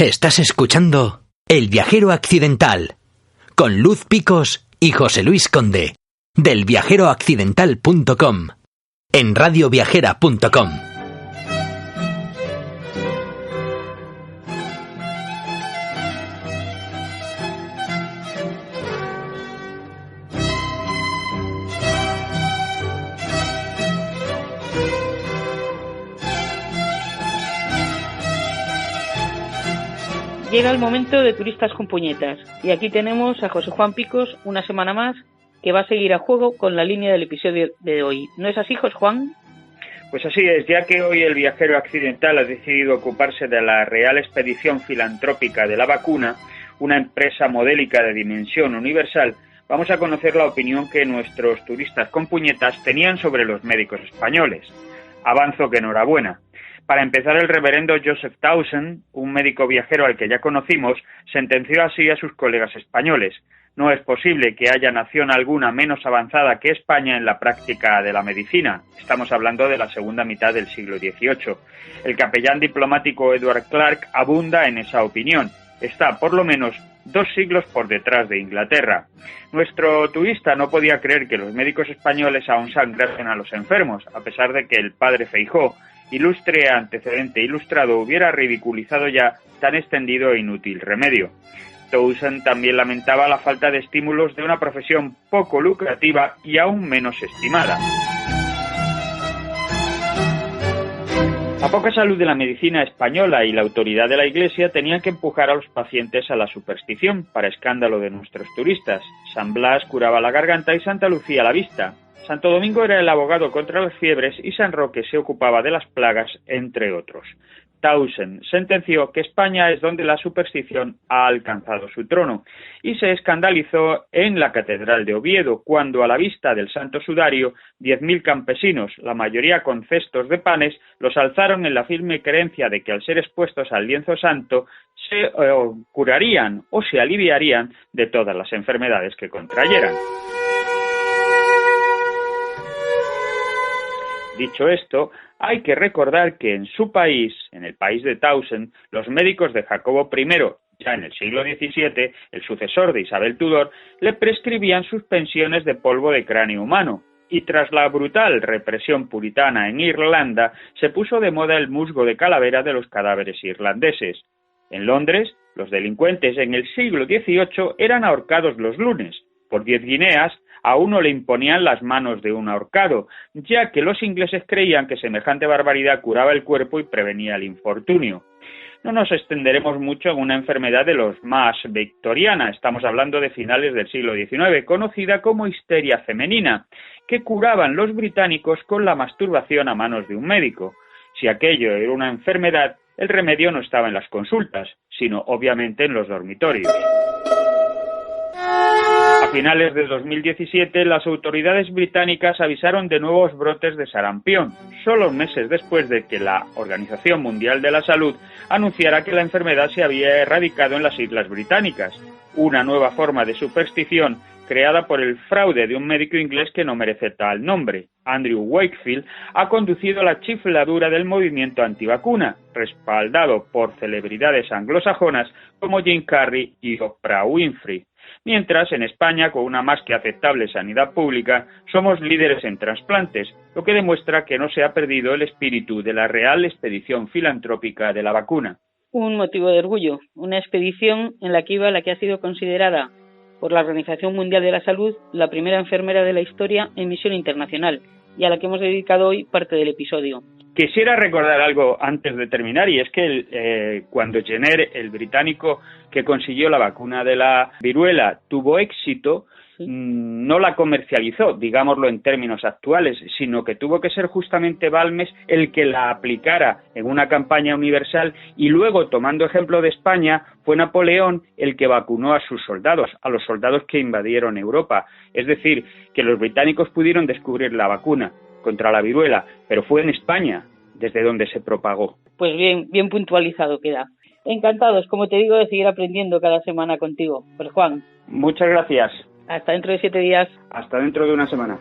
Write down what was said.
Estás escuchando El Viajero Accidental con Luz Picos y José Luis Conde del viajeroaccidental.com en radioviajera.com. Llega el momento de Turistas con Puñetas y aquí tenemos a José Juan Picos una semana más que va a seguir a juego con la línea del episodio de hoy. ¿No es así, José Juan? Pues así es, ya que hoy el viajero accidental ha decidido ocuparse de la Real Expedición Filantrópica de la Vacuna, una empresa modélica de dimensión universal, vamos a conocer la opinión que nuestros turistas con puñetas tenían sobre los médicos españoles. Avanzo que enhorabuena. Para empezar, el reverendo Joseph Townsend, un médico viajero al que ya conocimos, sentenció así a sus colegas españoles: no es posible que haya nación alguna menos avanzada que España en la práctica de la medicina. Estamos hablando de la segunda mitad del siglo XVIII. El capellán diplomático Edward Clarke abunda en esa opinión. Está, por lo menos, 2 siglos por detrás de Inglaterra. Nuestro turista no podía creer que los médicos españoles aún sangrasen a los enfermos, a pesar de que el padre Feijóo, ilustre antecedente ilustrado, hubiera ridiculizado ya tan extendido e inútil remedio. Townsend también lamentaba la falta de estímulos de una profesión poco lucrativa y aún menos estimada. La poca salud de la medicina española y la autoridad de la Iglesia tenían que empujar a los pacientes a la superstición, para escándalo de nuestros turistas. San Blas curaba la garganta y Santa Lucía la vista. Santo Domingo era el abogado contra las fiebres y San Roque se ocupaba de las plagas, entre otros. Townsend sentenció que España es donde la superstición ha alcanzado su trono y se escandalizó en la Catedral de Oviedo cuando, a la vista del Santo Sudario, 10.000 campesinos, la mayoría con cestos de panes, los alzaron en la firme creencia de que al ser expuestos al lienzo santo se curarían o se aliviarían de todas las enfermedades que contrayeran. Dicho esto, hay que recordar que en su país, en el país de Townsend, los médicos de Jacobo I, ya en el siglo XVII, el sucesor de Isabel Tudor, le prescribían suspensiones de polvo de cráneo humano, y tras la brutal represión puritana en Irlanda, se puso de moda el musgo de calavera de los cadáveres irlandeses. En Londres, los delincuentes en el siglo XVIII eran ahorcados los lunes. Por 10 guineas, a uno le imponían las manos de un ahorcado, ya que los ingleses creían que semejante barbaridad curaba el cuerpo y prevenía el infortunio. No nos extenderemos mucho en una enfermedad de los más victoriana, estamos hablando de finales del siglo XIX, conocida como histeria femenina, que curaban los británicos con la masturbación a manos de un médico. Si aquello era una enfermedad, el remedio no estaba en las consultas, sino obviamente en los dormitorios. A finales de 2017, las autoridades británicas avisaron de nuevos brotes de sarampión, solo meses después de que la Organización Mundial de la Salud anunciara que la enfermedad se había erradicado en las Islas Británicas, una nueva forma de superstición creada por el fraude de un médico inglés que no merece tal nombre. Andrew Wakefield ha conducido la chifladura del movimiento antivacuna, respaldado por celebridades anglosajonas como Jim Carrey y Oprah Winfrey. Mientras, en España, con una más que aceptable sanidad pública, somos líderes en trasplantes, lo que demuestra que no se ha perdido el espíritu de la Real Expedición Filantrópica de la Vacuna. Un motivo de orgullo, una expedición en la que iba la que ha sido considerada por la Organización Mundial de la Salud la primera enfermera de la historia en misión internacional, y a la que hemos dedicado hoy parte del episodio. Quisiera recordar algo antes de terminar, y es que cuando Jenner, el británico que consiguió la vacuna de la viruela, tuvo éxito, no la comercializó, digámoslo en términos actuales, sino que tuvo que ser justamente Balmes el que la aplicara en una campaña universal, y luego, tomando ejemplo de España, fue Napoleón el que vacunó a sus soldados, a los soldados que invadieron Europa. Es decir, que los británicos pudieron descubrir la vacuna contra la viruela, pero fue en España desde donde se propagó. Pues bien puntualizado queda. Encantados, como te digo, de seguir aprendiendo cada semana contigo. Pues Juan. Muchas gracias. Hasta dentro de 7 días. Hasta dentro de una semana.